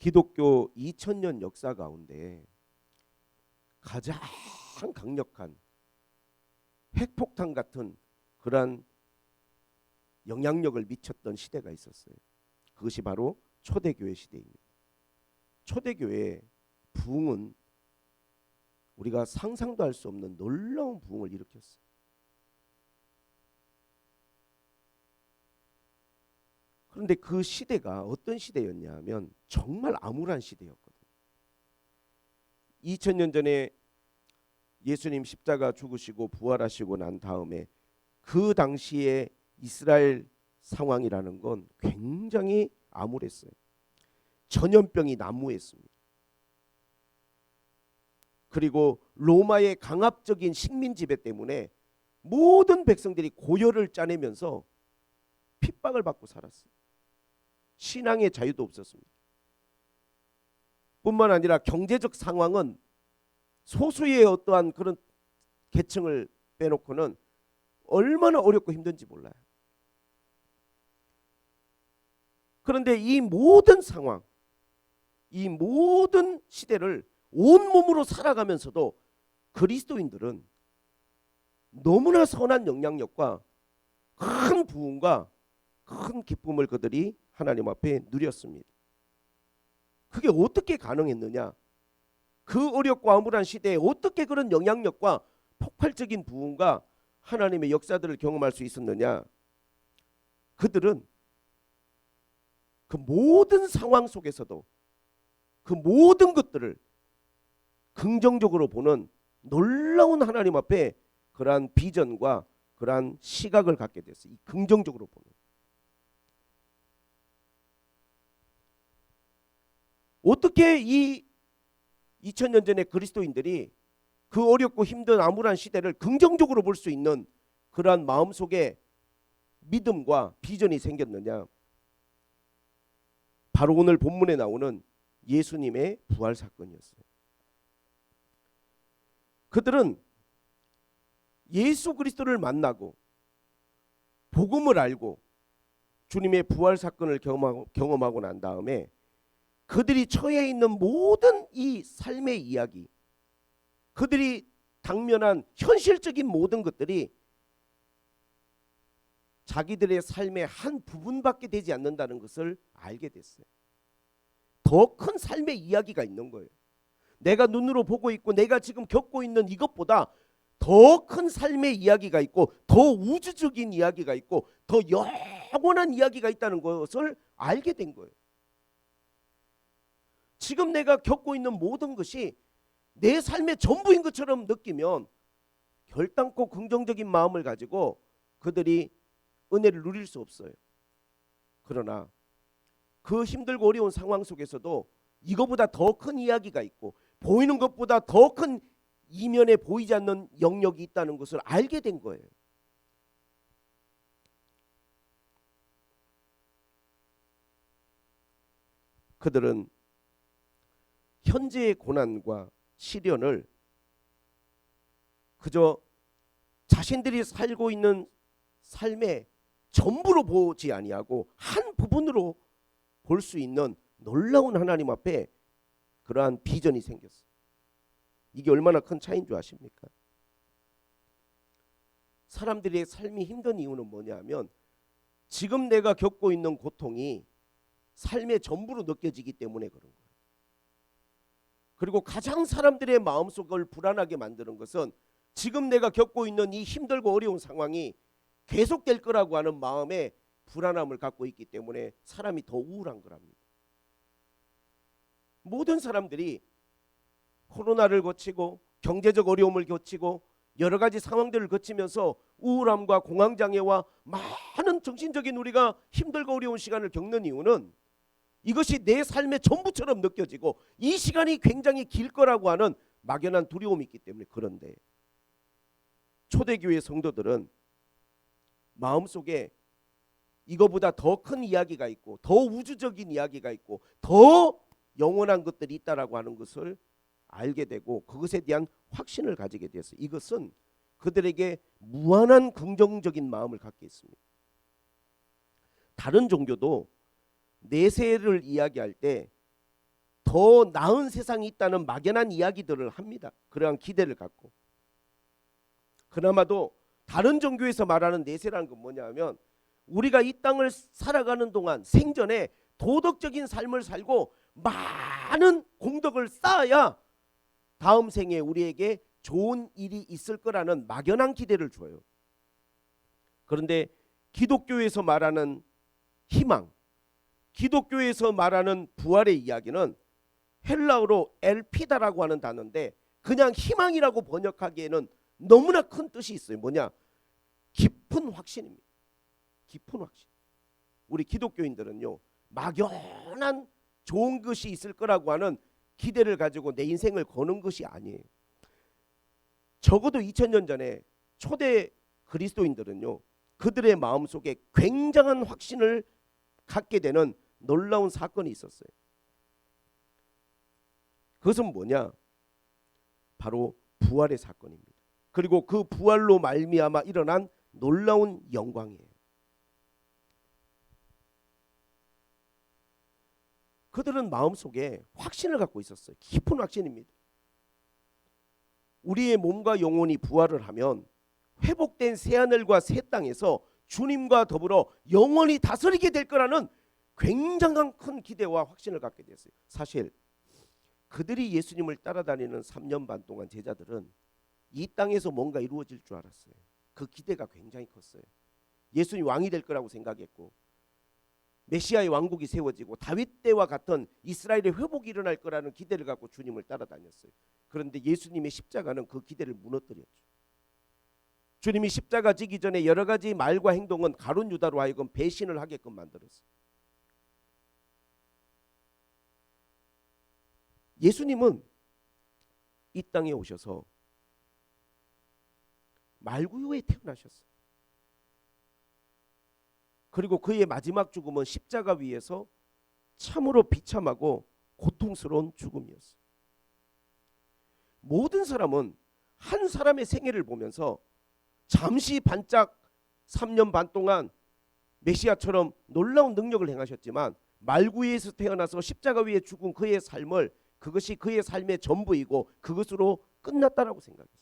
기독교 2000년 역사 가운데 가장 강력한 핵폭탄 같은 그러한 영향력을 미쳤던 시대가 있었어요. 그것이 바로 초대교회 시대입니다. 초대교회의 부흥은 우리가 상상도 할 수 없는 놀라운 부흥을 일으켰어요. 그런데 그 시대가 어떤 시대였냐 하면 정말 암울한 시대였거든요. 2000년 전에 예수님 십자가 죽으시고 부활하시고 난 다음에 그 당시에 이스라엘 상황이라는 건 굉장히 암울했어요. 전염병이 난무했습니다. 그리고 로마의 강압적인 식민 지배 때문에 모든 백성들이 고열을 짜내면서 핍박을 받고 살았어요. 신앙의 자유도 없었습니다. 뿐만 아니라 경제적 상황은 소수의 어떠한 그런 계층을 빼놓고는 얼마나 어렵고 힘든지 몰라요. 그런데 이 모든 상황, 이 모든 시대를 온몸으로 살아가면서도 그리스도인들은 너무나 선한 영향력과 큰 부흥과 큰 기쁨을 그들이 하나님 앞에 누렸습니다. 그게 어떻게 가능했느냐? 그 어렵고 암울한 시대에 어떻게 그런 영향력과 폭발적인 부흥과 하나님의 역사들을 경험할 수 있었느냐? 그들은 그 모든 상황 속에서도 그 모든 것들을 긍정적으로 보는 놀라운 하나님 앞에 그러한 비전과 그러한 시각을 갖게 됐어요. 이 긍정적으로 보는. 어떻게 이 2000년 전에 그리스도인들이 그 어렵고 힘든 암울한 시대를 긍정적으로 볼 수 있는 그러한 마음속에 믿음과 비전이 생겼느냐? 바로 오늘 본문에 나오는 예수님의 부활 사건이었어요. 그들은 예수 그리스도를 만나고 복음을 알고 주님의 부활 사건을 경험하고 난 다음에 그들이 처해 있는 모든 이 삶의 이야기, 그들이 당면한 현실적인 모든 것들이 자기들의 삶의 한 부분밖에 되지 않는다는 것을 알게 됐어요. 더 큰 삶의 이야기가 있는 거예요. 내가 눈으로 보고 있고 내가 지금 겪고 있는 이것보다 더 큰 삶의 이야기가 있고 더 우주적인 이야기가 있고 더 영원한 이야기가 있다는 것을 알게 된 거예요. 지금 내가 겪고 있는 모든 것이 내 삶의 전부인 것처럼 느끼면 결단코 긍정적인 마음을 가지고 그들이 은혜를 누릴 수 없어요. 그러나 그 힘들고 어려운 상황 속에서도 이거보다 더 큰 이야기가 있고 보이는 것보다 더 큰 이면에 보이지 않는 영역이 있다는 것을 알게 된 거예요. 그들은 현재의 고난과 시련을 그저 자신들이 살고 있는 삶의 전부로 보지 아니하고 한 부분으로 볼 수 있는 놀라운 하나님 앞에 그러한 비전이 생겼어요. 이게 얼마나 큰 차이인 줄 아십니까? 사람들의 삶이 힘든 이유는 뭐냐면 지금 내가 겪고 있는 고통이 삶의 전부로 느껴지기 때문에 그런 거예요. 그리고 가장 사람들의 마음속을 불안하게 만드는 것은 지금 내가 겪고 있는 이 힘들고 어려운 상황이 계속될 거라고 하는 마음에 불안함을 갖고 있기 때문에 사람이 더 우울한 거랍니다. 모든 사람들이 코로나를 거치고 경제적 어려움을 거치고 여러 가지 상황들을 거치면서 우울함과 공황장애와 많은 정신적인 우리가 힘들고 어려운 시간을 겪는 이유는 이것이 내 삶의 전부처럼 느껴지고 이 시간이 굉장히 길 거라고 하는 막연한 두려움이 있기 때문에. 그런데 초대교회 성도들은 마음속에 이거보다 더 큰 이야기가 있고 더 우주적인 이야기가 있고 더 영원한 것들이 있다라고 하는 것을 알게 되고 그것에 대한 확신을 가지게 됐어요. 이것은 그들에게 무한한 긍정적인 마음을 갖게 했습니다. 다른 종교도 내세를 이야기할 때 더 나은 세상이 있다는 막연한 이야기들을 합니다. 그러한 기대를 갖고. 그나마도 다른 종교에서 말하는 내세라는 건 뭐냐면 우리가 이 땅을 살아가는 동안 생전에 도덕적인 삶을 살고 많은 공덕을 쌓아야 다음 생에 우리에게 좋은 일이 있을 거라는 막연한 기대를 줘요. 그런데 기독교에서 말하는 희망, 기독교에서 말하는 부활의 이야기는 헬라어로 엘피다라고 하는 단어인데 그냥 희망이라고 번역하기에는 너무나 큰 뜻이 있어요. 뭐냐? 깊은 확신입니다. 깊은 확신. 우리 기독교인들은요, 막연한 좋은 것이 있을 거라고 하는 기대를 가지고 내 인생을 거는 것이 아니에요. 적어도 2000년 전에 초대 그리스도인들은요, 그들의 마음속에 굉장한 확신을 갖게 되는 놀라운 사건이 있었어요. 그것은 뭐냐? 바로 부활의 사건입니다. 그리고 그 부활로 말미암아 일어난 놀라운 영광이에요. 그들은 마음속에 확신을 갖고 있었어요. 깊은 확신입니다. 우리의 몸과 영혼이 부활을 하면 회복된 새하늘과 새 땅에서 주님과 더불어 영원히 다스리게 될 거라는 굉장한 큰 기대와 확신을 갖게 됐어요. 사실 그들이 예수님을 따라다니는 3년 반 동안 제자들은 이 땅에서 뭔가 이루어질 줄 알았어요. 그 기대가 굉장히 컸어요. 예수님 왕이 될 거라고 생각했고 메시아의 왕국이 세워지고 다윗 때와 같은 이스라엘의 회복이 일어날 거라는 기대를 갖고 주님을 따라다녔어요. 그런데 예수님의 십자가는 그 기대를 무너뜨렸죠. 주님이 십자가 지기 전에 여러 가지 말과 행동은 가룟 유다로 하여금 배신을 하게끔 만들었어요. 예수님은 이 땅에 오셔서 말구유에 태어나셨어요. 그리고 그의 마지막 죽음은 십자가 위에서 참으로 비참하고 고통스러운 죽음이었어요. 모든 사람은 한 사람의 생애를 보면서 잠시 반짝 3년 반 동안 메시아처럼 놀라운 능력을 행하셨지만 말구유에서 태어나서 십자가 위에 죽은 그의 삶을 그것이 그의 삶의 전부이고 그것으로 끝났다라고 생각했어요.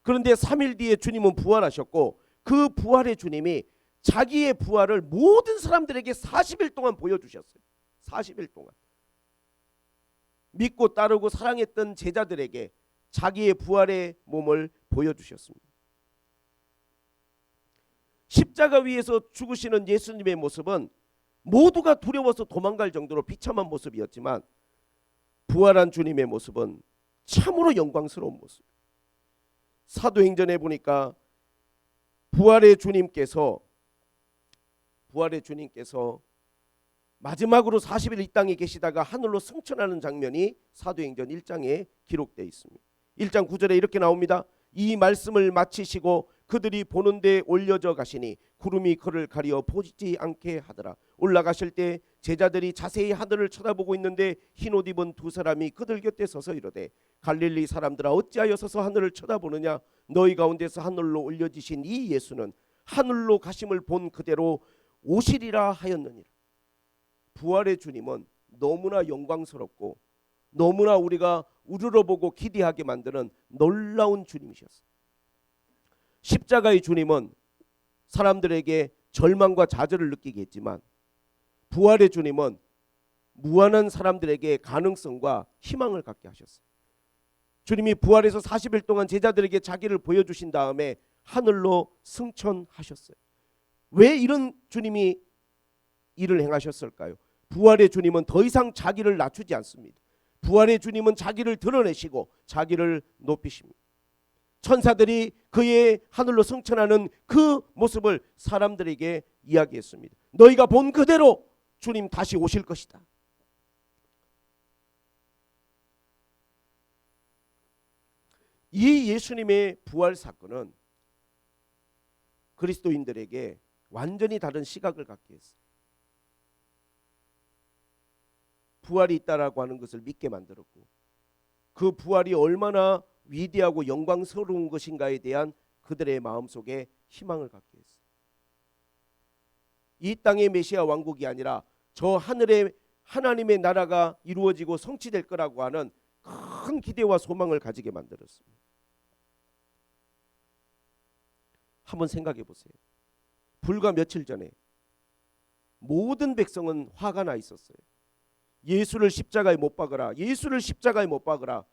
그런데 3일 뒤에 주님은 부활하셨고 그 부활의 주님이 자기의 부활을 모든 사람들에게 40일 동안 보여주셨어요. 40일 동안 믿고 따르고 사랑했던 제자들에게 자기의 부활의 몸을 보여주셨습니다. 십자가 위에서 죽으시는 예수님의 모습은 모두가 두려워서 도망갈 정도로 비참한 모습이었지만 부활한 주님의 모습은 참으로 영광스러운 모습. 사도행전에 보니까 부활의 주님께서 마지막으로 40일 이 땅에 계시다가 하늘로 승천하는 장면이 사도행전 1장에 기록되어 있습니다. 1장 9절에 이렇게 나옵니다. 이 말씀을 마치시고 그들이 보는 데 올려져 가시니 구름이 그를 가리어 보이지 않게 하더라. 올라가실 때 제자들이 자세히 하늘을 쳐다보고 있는데 흰옷 입은 두 사람이 그들 곁에 서서 이르되 갈릴리 사람들아 어찌하여 서서 하늘을 쳐다보느냐. 너희 가운데서 하늘로 올려지신 이 예수는 하늘로 가심을 본 그대로 오시리라 하였느니라. 부활의 주님은 너무나 영광스럽고 너무나 우리가 우러러보고 기대하게 만드는 놀라운 주님이셨어요. 십자가의 주님은 사람들에게 절망과 좌절을 느끼게 했지만 부활의 주님은 무한한 사람들에게 가능성과 희망을 갖게 하셨어요. 주님이 부활해서 40일 동안 제자들에게 자기를 보여주신 다음에 하늘로 승천하셨어요. 왜 이런 주님이 일을 행하셨을까요? 부활의 주님은 더 이상 자기를 낮추지 않습니다. 부활의 주님은 자기를 드러내시고 자기를 높이십니다. 천사들이 그의 하늘로 승천하는 그 모습을 사람들에게 이야기했습니다. 너희가 본 그대로 주님 다시 오실 것이다. 이 예수님의 부활 사건은 그리스도인들에게 완전히 다른 시각을 갖게 했어요. 부활이 있다라고 하는 것을 믿게 만들었고 그 부활이 얼마나 위대하고 영광스러운 것인가에 대한 그들의 마음속에 희망을 갖게 했어요. 이 땅의 메시아 왕국이 아니라 저 하늘의 하나님의 나라가 이루어지고 성취될 거라고 하는 큰 기대와 소망을 가지게 만들었습니다. 한번 생각해 보세요. 불과 며칠 전에 모든 백성은 화가 나 있었어요. 예수를 십자가에 못 박으라. 예수를 십자가에 못 박으라.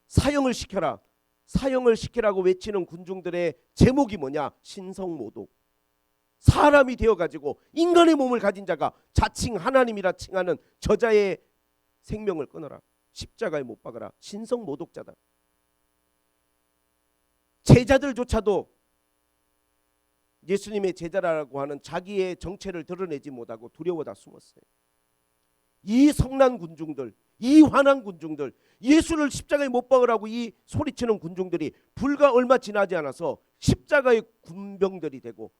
사형을 시켜라. 사형을 시키라고 외치는 군중들의 제목이 뭐냐? 신성모독. 사람이 되어가지고 인간의 몸을 가진 자가 자칭 하나님이라 칭하는 저자의 생명을 끊어라. 십자가에 못 박으라. 신성모독자다. 제자들조차도 예수님의 제자라고 하는 자기의 정체를 드러내지 못하고 두려워다 숨었어요. 이 성난 군중들, 이 화난 군중들, 예수를 십자가에 못 박으라고 이 소리치는 군중들이 불과 얼마 지나지 않아서 십자가의 군병들이 되고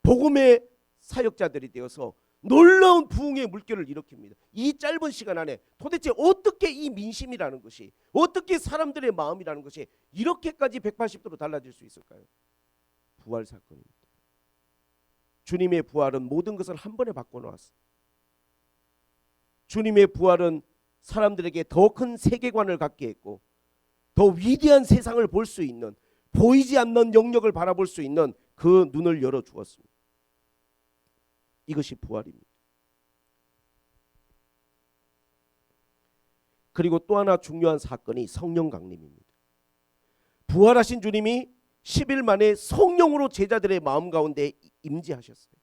복음의 사역자들이 되어서 놀라운 부흥의 물결을 일으킵니다. 이 짧은 시간 안에 도대체 어떻게 이 민심이라는 것이, 어떻게 사람들의 마음이라는 것이 이렇게까지 180도로 달라질 수 있을까요? 부활 사건입니다. 주님의 부활은 모든 것을 한 번에 바꿔놓았습니다. 주님의 부활은 사람들에게 더 큰 세계관을 갖게 했고 더 위대한 세상을 볼 수 있는, 보이지 않는 영역을 바라볼 수 있는 그 눈을 열어주었습니다. 이것이 부활입니다. 그리고 또 하나 중요한 사건이 성령 강림입니다. 부활하신 주님이 10일 만에 성령으로 제자들의 마음 가운데 임재하셨어요.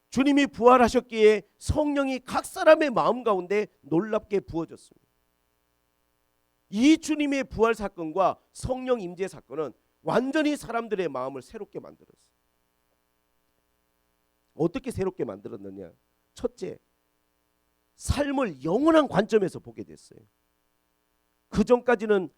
주님이 부활하셨기에 성령이 각 사람의 마음 가운데 놀랍게 부어졌습니다. 이 주님의 부활 사건과 성령 임재 사건은 완전히 사람들의 마음을 새롭게 만들었어요. 어떻게 새롭게 만들었느냐? 첫째, 삶을 영원한 관점에서 보게 됐어요. 그 전까지는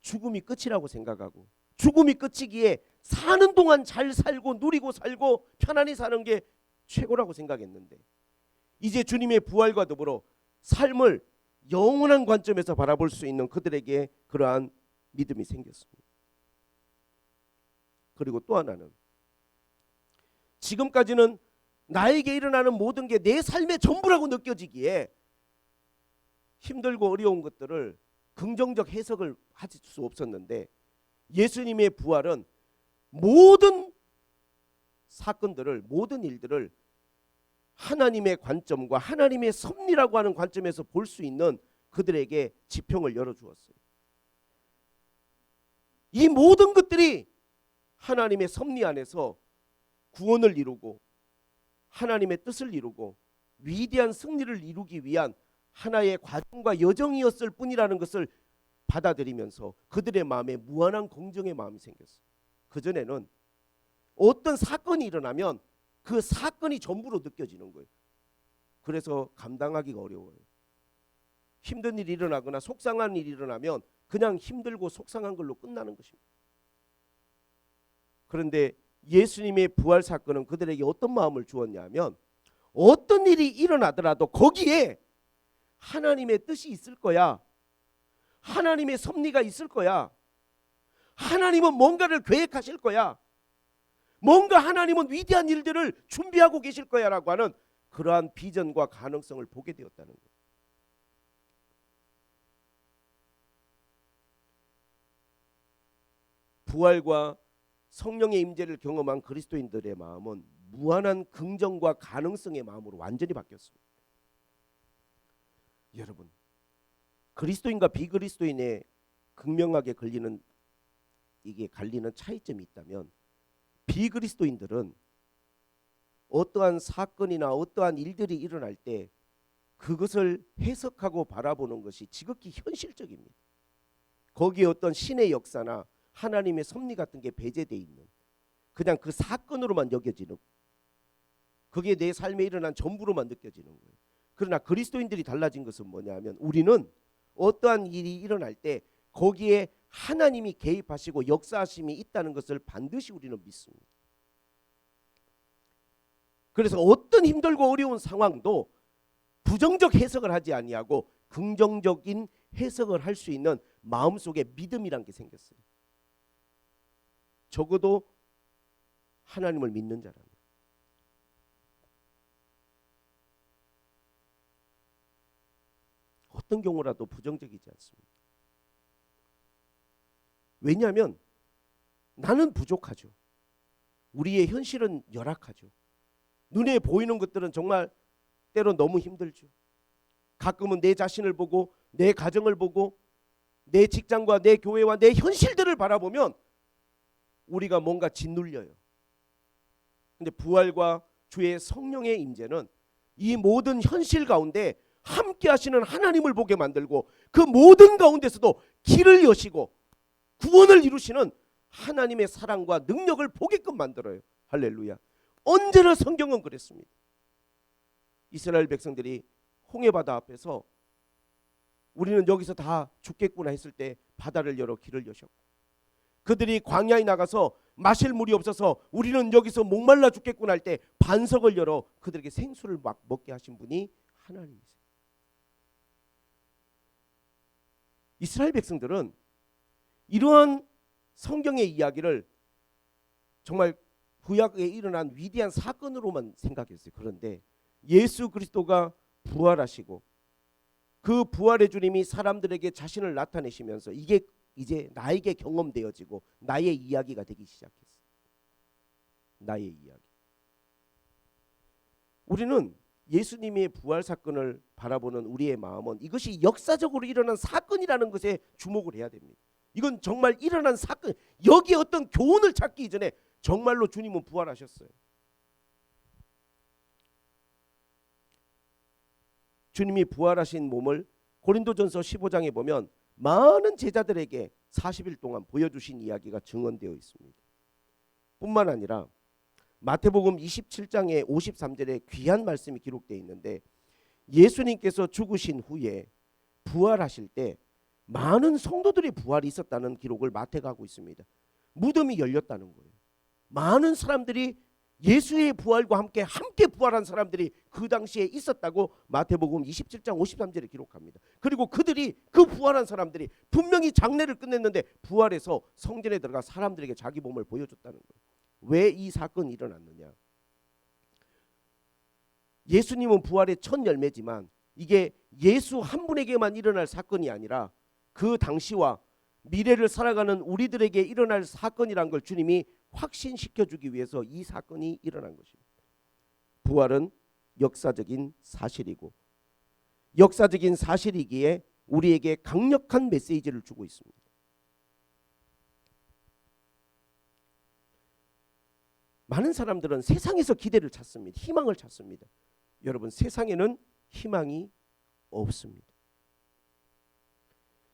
죽음이 끝이라고 생각하고 죽음이 끝이기에 사는 동안 잘 살고 누리고 살고 편안히 사는 게 최고라고 생각했는데 이제 주님의 부활과 더불어 삶을 영원한 관점에서 바라볼 수 있는 그들에게 그러한 믿음이 생겼습니다. 그리고 또 하나는 지금까지는 나에게 일어나는 모든 게 내 삶의 전부라고 느껴지기에 힘들고 어려운 것들을 긍정적 해석을 할 수 없었는데 예수님의 부활은 모든 사건들을, 모든 일들을 하나님의 관점과 하나님의 섭리라고 하는 관점에서 볼 수 있는 그들에게 지평을 열어주었어요. 이 모든 것들이 하나님의 섭리 안에서 구원을 이루고 하나님의 뜻을 이루고 위대한 승리를 이루기 위한 하나의 과정과 여정이었을 뿐이라는 것을 받아들이면서 그들의 마음에 무한한 긍정의 마음이 생겼어요. 그전에는 어떤 사건이 일어나면 그 사건이 전부로 느껴지는 거예요. 그래서 감당하기가 어려워요. 힘든 일이 일어나거나 속상한 일이 일어나면 그냥 힘들고 속상한 걸로 끝나는 것입니다. 그런데 예수님의 부활 사건은 그들에게 어떤 마음을 주었냐면 어떤 일이 일어나더라도 거기에 하나님의 뜻이 있을 거야. 하나님의 섭리가 있을 거야. 하나님은 뭔가를 계획하실 거야. 뭔가 하나님은 위대한 일들을 준비하고 계실 거야 라고 하는 그러한 비전과 가능성을 보게 되었다는 거예요. 부활과 성령의 임재를 경험한 그리스도인들의 마음은 무한한 긍정과 가능성의 마음으로 완전히 바뀌었습니다. 여러분, 그리스도인과 비그리스도인의 극명하게 갈리는 차이점이 있다면 비그리스도인들은 어떠한 사건이나 어떠한 일들이 일어날 때 그것을 해석하고 바라보는 것이 지극히 현실적입니다. 거기에 어떤 신의 역사나 하나님의 섭리 같은 게 배제되어 있는 그냥 그 사건으로만 여겨지는, 그게 내 삶에 일어난 전부로만 느껴지는 거예요. 그러나 그리스도인들이 달라진 것은 뭐냐면 우리는 어떠한 일이 일어날 때 거기에 하나님이 개입하시고 역사하심이 있다는 것을 반드시 우리는 믿습니다. 그래서 어떤 힘들고 어려운 상황도 부정적 해석을 하지 아니하고 긍정적인 해석을 할 수 있는 마음속에 믿음이란 게 생겼어요. 적어도 하나님을 믿는 자라면. 어떤 경우라도 부정적이지 않습니다. 왜냐하면 나는 부족하죠. 우리의 현실은 열악하죠. 눈에 보이는 것들은 정말 때로 너무 힘들죠. 가끔은 내 자신을 보고 내 가정을 보고 내 직장과 내 교회와 내 현실들을 바라보면 우리가 뭔가 짓눌려요. 근데 부활과 주의 성령의 임재는 이 모든 현실 가운데 함께 하시는 하나님을 보게 만들고 그 모든 가운데서도 길을 여시고 구원을 이루시는 하나님의 사랑과 능력을 보게끔 만들어요. 할렐루야. 언제나 성경은 그랬습니다. 이스라엘 백성들이 홍해바다 앞에서 우리는 여기서 다 죽겠구나 했을 때 바다를 열어 길을 여셨고, 그들이 광야에 나가서 마실 물이 없어서 우리는 여기서 목말라 죽겠구나 할 때 반석을 열어 그들에게 생수를 막 먹게 하신 분이 하나님이세요. 이스라엘 백성들은 이러한 성경의 이야기를 정말 구약에 일어난 위대한 사건으로만 생각했어요. 그런데 예수 그리스도가 부활하시고 그 부활의 주님이 사람들에게 자신을 나타내시면서 이게 이제 나에게 경험되어지고 나의 이야기가 되기 시작했어요. 나의 이야기. 우리는 예수님의 부활 사건을 바라보는 우리의 마음은 이것이 역사적으로 일어난 사건이라는 것에 주목을 해야 됩니다. 이건 정말 일어난 사건, 여기에 어떤 교훈을 찾기 이전에 정말로 주님은 부활하셨어요. 주님이 부활하신 몸을 고린도전서 15장에 보면 많은 제자들에게 40일 동안 보여주신 이야기가 증언되어 있습니다. 뿐만 아니라 마태복음 27장의 53절에 귀한 말씀이 기록되어 있는데, 예수님께서 죽으신 후에 부활하실 때 많은 성도들의 부활이 있었다는 기록을 마태가 하고 있습니다. 무덤이 열렸다는 거예요. 많은 사람들이 예수의 부활과 함께 부활한 사람들이 그 당시에 있었다고 마태복음 27장 53절에 기록합니다. 그리고 그들이 그 부활한 사람들이 분명히 장례를 끝냈는데 부활해서 성전에 들어가 사람들에게 자기 몸을 보여줬다는 거예요. 왜 이 사건이 일어났느냐? 예수님은 부활의 첫 열매지만 이게 예수 한 분에게만 일어날 사건이 아니라 그 당시와 미래를 살아가는 우리들에게 일어날 사건이란 걸 주님이 확신시켜주기 위해서 이 사건이 일어난 것입니다. 부활은 역사적인 사실이고 역사적인 사실이기에 우리에게 강력한 메시지를 주고 있습니다. 많은 사람들은 세상에서 기대를 찾습니다. 희망을 찾습니다. 여러분, 세상에는 희망이 없습니다.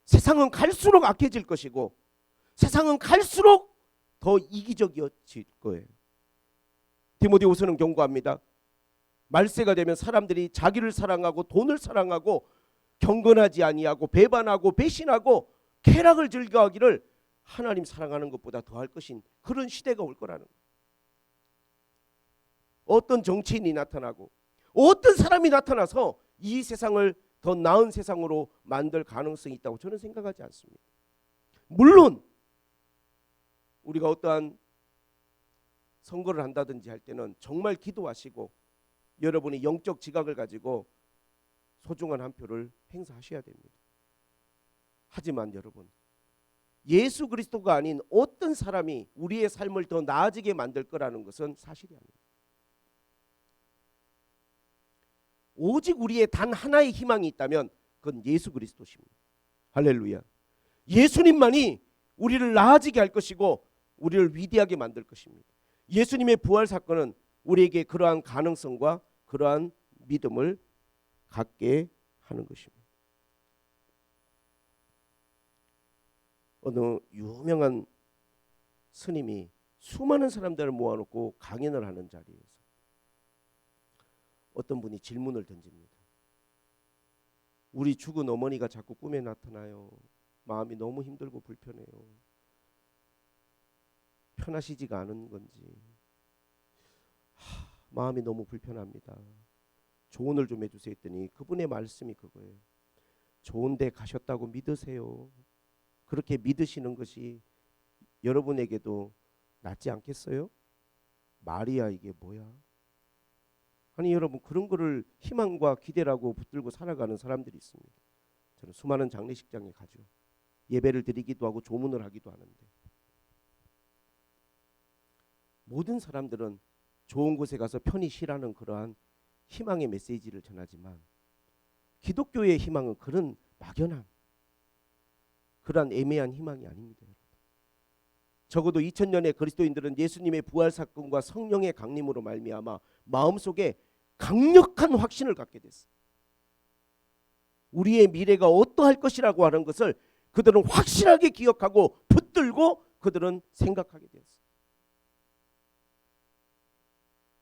세상은 갈수록 악해질 것이고 세상은 갈수록 더 이기적이어질 거예요. 디모데후서는 경고합니다. 말세가 되면 사람들이 자기를 사랑하고 돈을 사랑하고 경건하지 아니하고 배반하고 배신하고 쾌락을 즐겨하기를 하나님 사랑하는 것보다 더할 것인 그런 시대가 올 거라는 거예요. 어떤 정치인이 나타나고 어떤 사람이 나타나서 이 세상을 더 나은 세상으로 만들 가능성이 있다고 저는 생각하지 않습니다. 물론 우리가 어떠한 선거를 한다든지 할 때는 정말 기도하시고 여러분이 영적 지각을 가지고 소중한 한 표를 행사하셔야 됩니다. 하지만 여러분, 예수 그리스도가 아닌 어떤 사람이 우리의 삶을 더 나아지게 만들 거라는 것은 사실이 아닙니다. 오직 우리의 단 하나의 희망이 있다면 그건 예수 그리스도십니다. 할렐루야. 예수님만이 우리를 나아지게 할 것이고 우리를 위대하게 만들 것입니다. 예수님의 부활 사건은 우리에게 그러한 가능성과 그러한 믿음을 갖게 하는 것입니다. 어느 유명한 스님이 수많은 사람들을 모아놓고 강연을 하는 자리에서 어떤 분이 질문을 던집니다. 우리 죽은 어머니가 자꾸 꿈에 나타나요. 마음이 너무 힘들고 불편해요. 편하시지가 않은 건지 마음이 너무 불편합니다. 조언을 좀 해주세요 했더니 그분의 말씀이 그거예요. 좋은 데 가셨다고 믿으세요. 그렇게 믿으시는 것이 여러분에게도 낫지 않겠어요? 말이야 이게 뭐야? 아니 여러분, 그런 거를 희망과 기대라고 붙들고 살아가는 사람들이 있습니다. 저는 수많은 장례식장에 가죠. 예배를 드리기도 하고 조문을 하기도 하는데 모든 사람들은 좋은 곳에 가서 편히 쉬라는 그러한 희망의 메시지를 전하지만 기독교의 희망은 그런 막연한 그러한 애매한 희망이 아닙니다. 적어도 2000년의 그리스도인들은 예수님의 부활 사건과 성령의 강림으로 말미암아 마음속에 강력한 확신을 갖게 됐어요. 우리의 미래가 어떠할 것이라고 하는 것을 그들은 확실하게 기억하고 붙들고 그들은 생각하게 되었어요.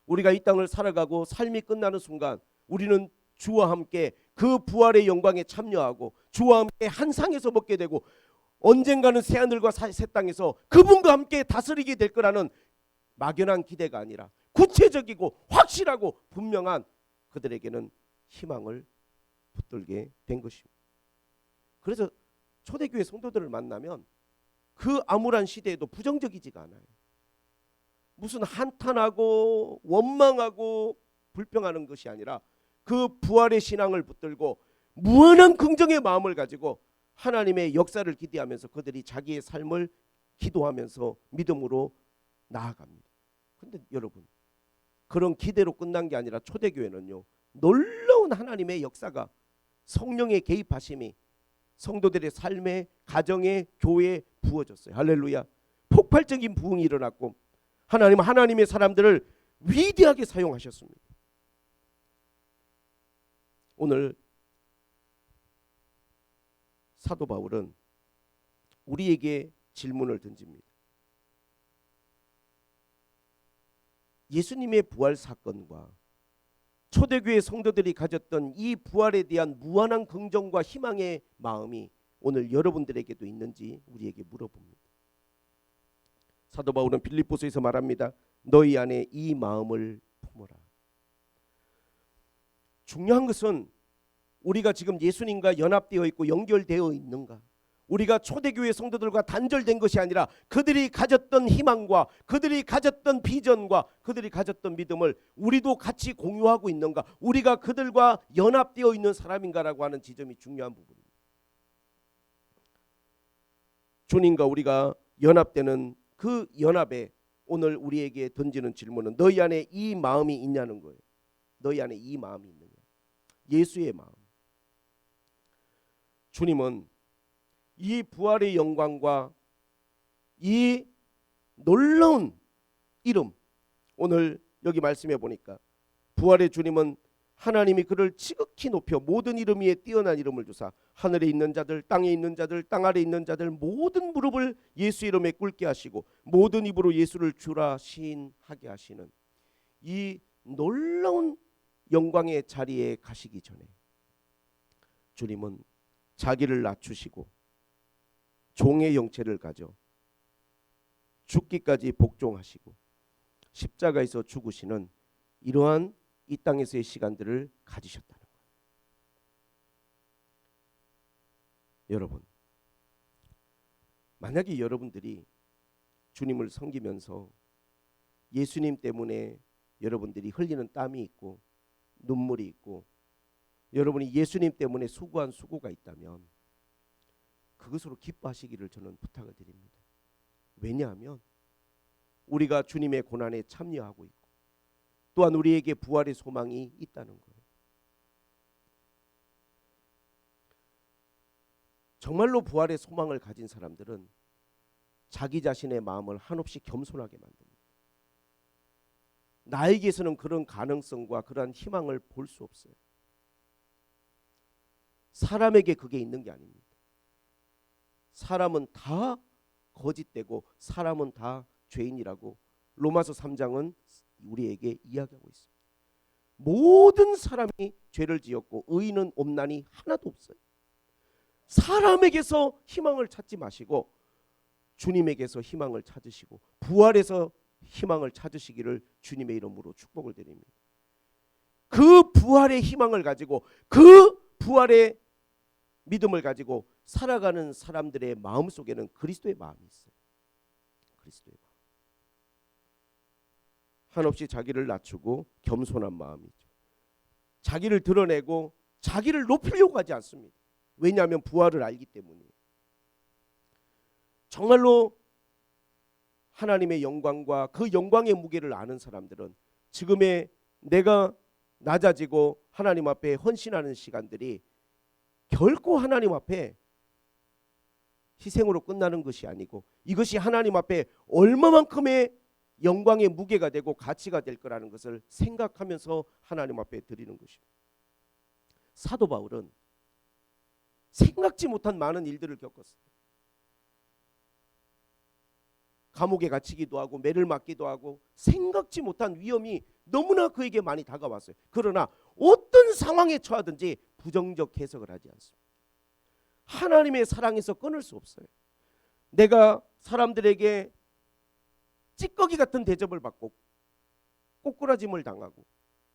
우리가 이 땅을 살아가고 삶이 끝나는 순간 우리는 주와 함께 그 부활의 영광에 참여하고 주와 함께 한 상에서 먹게 되고 언젠가는 새하늘과 새 땅에서 그분과 함께 다스리게 될 거라는 막연한 기대가 아니라 구체적이고 확실하고 분명한 그들에게는 희망을 붙들게 된 것입니다. 그래서 초대교회 성도들을 만나면 그 암울한 시대에도 부정적이지가 않아요. 무슨 한탄하고 원망하고 불평하는 것이 아니라 그 부활의 신앙을 붙들고 무한한 긍정의 마음을 가지고 하나님의 역사를 기대하면서 그들이 자기의 삶을 기도하면서 믿음으로 나아갑니다. 그런데 여러분, 그런 기대로 끝난 게 아니라 초대교회는요, 놀라운 하나님의 역사가, 성령의 개입하심이 성도들의 삶에, 가정에, 교회에 부어졌어요. 할렐루야. 폭발적인 부흥이 일어났고 하나님의 사람들을 위대하게 사용하셨습니다. 오늘 사도 바울은 우리에게 질문을 던집니다. 예수님의 부활 사건과 초대교회 성도들이 가졌던 이 부활에 대한 무한한 긍정과 희망의 마음이 오늘 여러분들에게도 있는지 우리에게 물어봅니다. 사도 바울은 빌립보서에서 말합니다. 너희 안에 이 마음을 품어라. 중요한 것은 우리가 지금 예수님과 연합되어 있고 연결되어 있는가, 우리가 초대교회 성도들과 단절된 것이 아니라 그들이 가졌던 희망과 그들이 가졌던 비전과 그들이 가졌던 믿음을 우리도 같이 공유하고 있는가, 우리가 그들과 연합되어 있는 사람인가라고 하는 지점이 중요한 부분입니다. 주님과 우리가 연합되는 그 연합에 오늘 우리에게 던지는 질문은 너희 안에 이 마음이 있냐는 거예요. 너희 안에 이 마음이 있느냐. 예수의 마음. 주님은 이 부활의 영광과 이 놀라운 이름, 오늘 여기 말씀해 보니까 부활의 주님은 하나님이 그를 지극히 높여 모든 이름 위에 뛰어난 이름을 주사 하늘에 있는 자들, 땅에 있는 자들, 땅 아래 있는 자들 모든 무릎을 예수 이름에 꿇게 하시고 모든 입으로 예수를 주라 시인하게 하시는 이 놀라운 영광의 자리에 가시기 전에 주님은 자기를 낮추시고 종의 형체를 가져 죽기까지 복종하시고 십자가에서 죽으시는 이러한 이 땅에서의 시간들을 가지셨다는 거예요. 여러분, 만약에 여러분들이 주님을 섬기면서 예수님 때문에 여러분들이 흘리는 땀이 있고 눈물이 있고 여러분이 예수님 때문에 수고한 수고가 있다면 그것으로 기뻐하시기를 저는 부탁을 드립니다. 왜냐하면 우리가 주님의 고난에 참여하고 있고 또한 우리에게 부활의 소망이 있다는 거예요. 정말로 부활의 소망을 가진 사람들은 자기 자신의 마음을 한없이 겸손하게 만듭니다. 나에게서는 그런 가능성과 그러한 희망을 볼 수 없어요. 사람에게 그게 있는 게 아닙니다. 사람은 다 거짓되고 사람은 다 죄인이라고 로마서 3장은 우리에게 이야기하고 있습니다. 모든 사람이 죄를 지었고 의인은 없나니 하나도 없어요. 사람에게서 희망을 찾지 마시고 주님에게서 희망을 찾으시고 부활에서 희망을 찾으시기를 주님의 이름으로 축복을 드립니다. 그 부활의 희망을 가지고 그 부활의 믿음을 가지고 살아가는 사람들의 마음 속에는 그리스도의 마음이 있어요. 그리스도의 마음. 한없이 자기를 낮추고 겸손한 마음이죠. 자기를 드러내고 자기를 높이려고 하지 않습니다. 왜냐하면 부활을 알기 때문이에요. 정말로 하나님의 영광과 그 영광의 무게를 아는 사람들은 지금의 내가 낮아지고 하나님 앞에 헌신하는 시간들이 결코 하나님 앞에 희생으로 끝나는 것이 아니고 이것이 하나님 앞에 얼마만큼의 영광의 무게가 되고 가치가 될 거라는 것을 생각하면서 하나님 앞에 드리는 것입니다. 사도 바울은 생각지 못한 많은 일들을 겪었어요. 감옥에 갇히기도 하고 매를 맞기도 하고 생각지 못한 위험이 너무나 그에게 많이 다가왔어요. 그러나 어떤 상황에 처하든지 부정적 해석을 하지 않습니다. 하나님의 사랑에서 끊을 수 없어요. 내가 사람들에게 찌꺼기 같은 대접을 받고 꼬꾸라짐을 당하고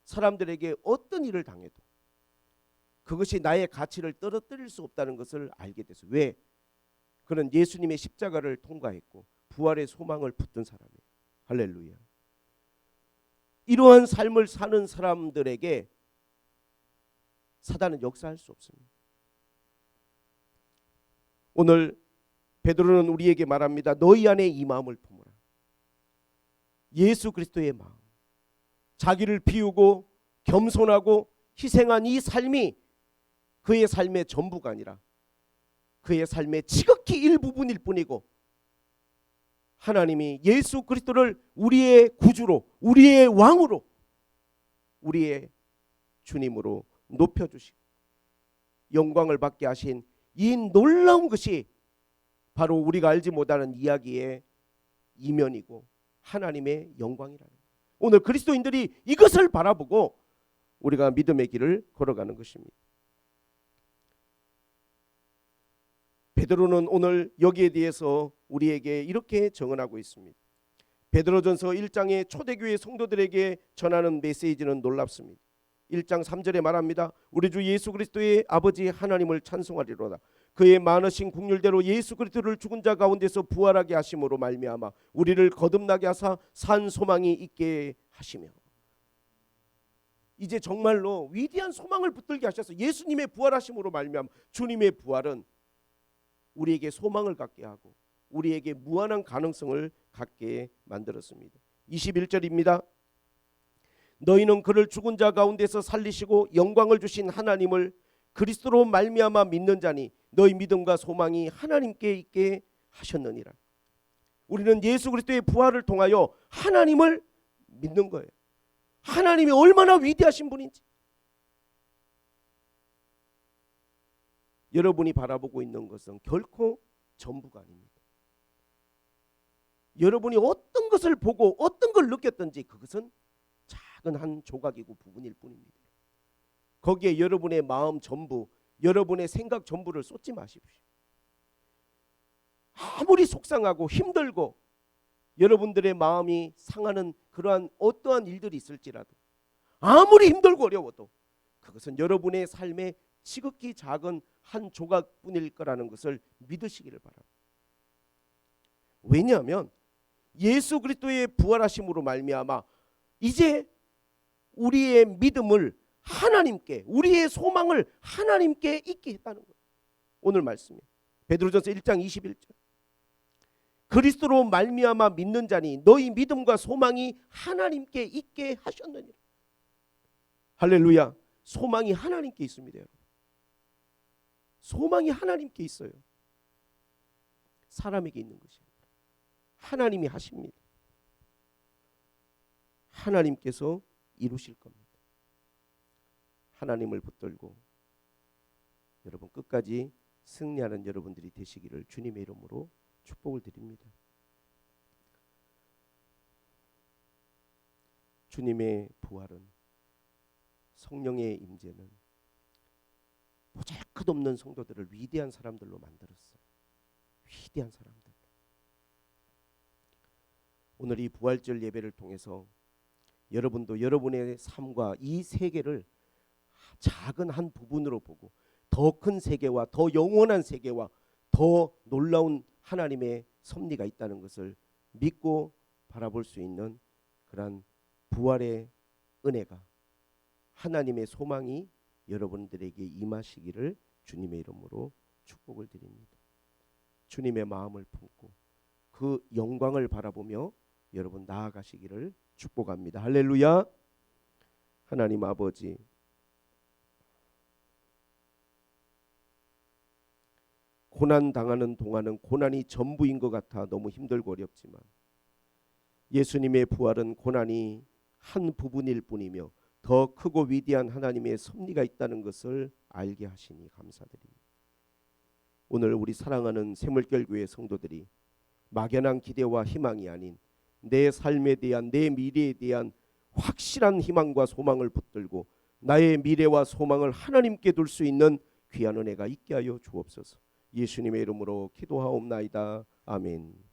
사람들에게 어떤 일을 당해도 그것이 나의 가치를 떨어뜨릴 수 없다는 것을 알게 됐어요. 왜? 그는 예수님의 십자가를 통과했고 부활의 소망을 붙든 사람이에요. 할렐루야. 이러한 삶을 사는 사람들에게 사단은 역사할 수 없습니다. 오늘 베드로는 우리에게 말합니다. 너희 안에 이 마음을 품으라. 예수 그리스도의 마음, 자기를 비우고 겸손하고 희생한 이 삶이 그의 삶의 전부가 아니라 그의 삶의 지극히 일부분일 뿐이고 하나님이 예수 그리스도를 우리의 구주로, 우리의 왕으로, 우리의 주님으로 높여주시고 영광을 받게 하신 이 놀라운 것이 바로 우리가 알지 못하는 이야기의 이면이고 하나님의 영광이라는 거예요. 오늘 그리스도인들이 이것을 바라보고 우리가 믿음의 길을 걸어가는 것입니다. 베드로는 오늘 여기에 대해서 우리에게 이렇게 정언하고 있습니다. 베드로전서 1장의 초대교회 성도들에게 전하는 메시지는 놀랍습니다. 1장 3절에 말합니다. 우리 주 예수 그리스도의 아버지 하나님을 찬송하리로다. 그의 많으신 국률대로 예수 그리스도를 죽은 자 가운데서 부활하게 하심으로 말미암아 우리를 거듭나게 하사 산 소망이 있게 하시며, 이제 정말로 위대한 소망을 붙들게 하셔서 예수님의 부활하심으로 말미암아 주님의 부활은 우리에게 소망을 갖게 하고 우리에게 무한한 가능성을 갖게 만들었습니다. 21절입니다. 너희는 그를 죽은 자 가운데서 살리시고 영광을 주신 하나님을 그리스도로 말미암아 믿는 자니 너희 믿음과 소망이 하나님께 있게 하셨느니라. 우리는 예수 그리스도의 부활을 통하여 하나님을 믿는 거예요. 하나님이 얼마나 위대하신 분인지 여러분이 바라보고 있는 것은 결코 전부가 아닙니다. 여러분이 어떤 것을 보고 어떤 걸 느꼈든지 그것은 작은 한 조각이고 부분일 뿐입니다. 거기에 여러분의 마음 전부, 여러분의 생각 전부를 쏟지 마십시오. 아무리 속상하고 힘들고 여러분들의 마음이 상하는 그러한 어떠한 일들이 있을지라도, 아무리 힘들고 어려워도 그것은 여러분의 삶의 지극히 작은 한 조각뿐일 거라는 것을 믿으시기를 바랍니다. 왜냐하면 예수 그리스도의 부활하심으로 말미암아 이제 우리의 믿음을 하나님께, 우리의 소망을 하나님께 있게 했다는 거예요. 오늘 말씀이 베드로전서 1장 21절. 그리스도로 말미암아 믿는 자니 너희 믿음과 소망이 하나님께 있게 하셨느니라. 할렐루야. 소망이 하나님께 있습니다, 여러분. 소망이 하나님께 있어요. 사람에게 있는 것이 아니라 하나님이 하십니다. 하나님께서 이루실 겁니다. 하나님을 붙들고 여러분 끝까지 승리하는 여러분들이 되시기를 주님의 이름으로 축복을 드립니다. 주님의 부활은, 성령의 임재는 보잘것없는 성도들을 위대한 사람들로 만들었어요. 위대한 사람들. 오늘 이 부활절 예배를 통해서 여러분도 여러분의 삶과 이 세계를 작은 한 부분으로 보고 더 큰 세계와 더 영원한 세계와 더 놀라운 하나님의 섭리가 있다는 것을 믿고 바라볼 수 있는 그런 부활의 은혜가, 하나님의 소망이 여러분들에게 임하시기를 주님의 이름으로 축복을 드립니다. 주님의 마음을 품고 그 영광을 바라보며 여러분 나아가시기를 축복합니다. 할렐루야. 하나님 아버지, 고난 당하는 동안은 고난이 전부인 것 같아 너무 힘들고 어렵지만 예수님의 부활은 고난이 한 부분일 뿐이며 더 크고 위대한 하나님의 섭리가 있다는 것을 알게 하시니 감사드립니다. 오늘 우리 사랑하는 샘물결교회 성도들이 막연한 기대와 희망이 아닌 내 삶에 대한, 내 미래에 대한 확실한 희망과 소망을 붙들고 나의 미래와 소망을 하나님께 둘 수 있는 귀한 은혜가 있게 하여 주옵소서. 예수님의 이름으로 기도하옵나이다. 아멘.